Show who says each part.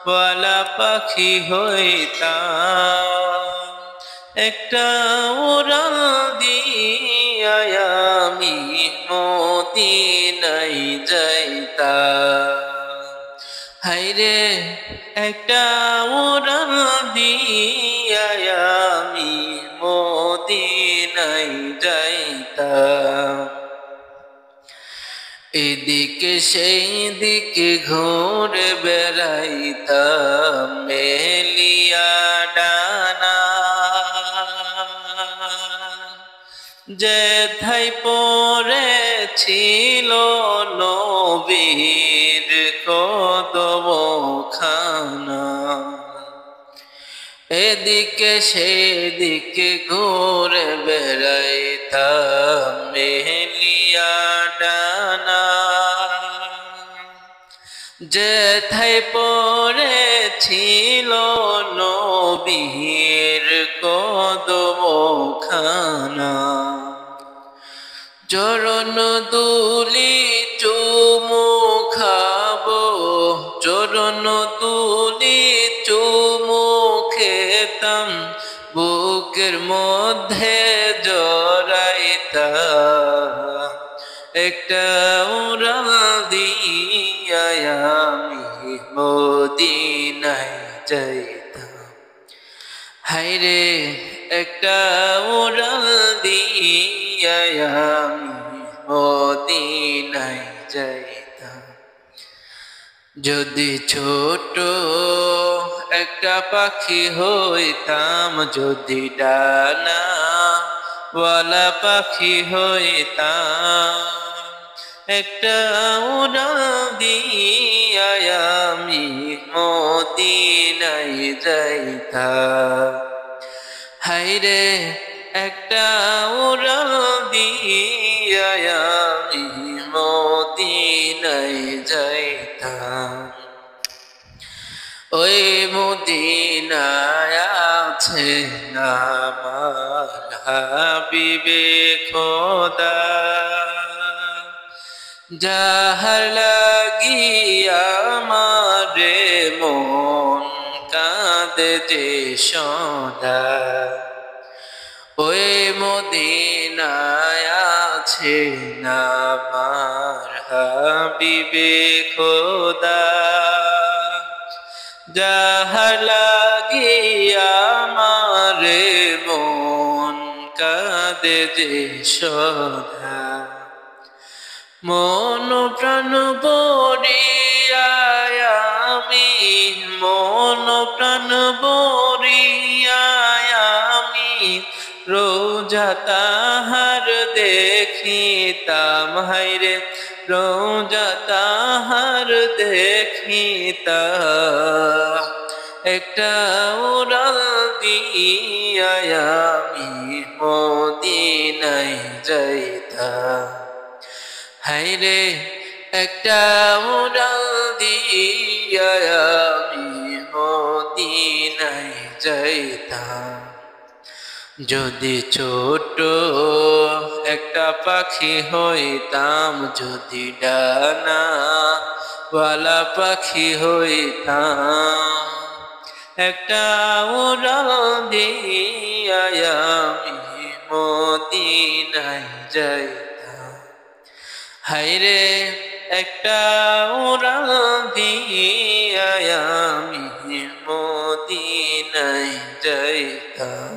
Speaker 1: ওয়ালা পাখি হইতাম। একটা উড়াল দিয়া আমি মদিনায় যাইতাম। হায়রে একটা উড়াল দিয়া আমি মদিনায় যাইতাম। এদিকে সেই দিকে ঘুরে বেড়াইতাম মেলিয়া ডানা। যেথায় পড়েছিল নবীর কদমখানা, এদিকে সেদিকে ঘুরে বেড়াইতাম মেলিয়া ডানা। যেথায় পড়েছিল নবীর কদমখানা, চরণ দুলি চুমু খাবো, চরণ দুলি চুমু খেতাম, বুকের মধ্যে জড়াইতাম। একটা উড়াল দিয়া আমি মদিনায় যাইতাম। হায়রে একটা উড়াল দিয়া আমি মদিনায় যাইতাম। যদি ছোট একটা পাখি হইতাম, যদি ডানা ওয়ালা পাখি হইতাম, একটা উড়াল দিয়া আমি মদিনায় যাইতাম। হায়রে একটা উড়াল দিয়া আমি মদিনায় যাইতাম। ওই মদিনায় আছে আমার হাবিবে খোদা, যাহার লাগিয়া আমারে মন কাঁদে যে সদা। ওই মদিনায় আছে আমার হাবিবে খোদা, যাহার লাগিয়া আমারে মন কাঁদে যে সদা। মন প্রাণ বরিয়া আমি, মন প্রাণ বরিয়া আমি রোজা তাহার দেখিতাম। হায়রে রোজা তাহার দেখিতাম। একটা উড়াল দিয়া আমি মদিনায় যাইতাম। হায়রে একটা উড়াল দিয়া আমি মদিনায় যাইতাম। যদি ছোট একটা পাখি হইতাম, যদি ডানা ওয়ালা পাখি হইতাম, একটা উড়াল দিয়া আমি মদিনায় যাইতাম। হায়রে একটা উড়াল দিয়া আমি মদিনায় যাইতাম।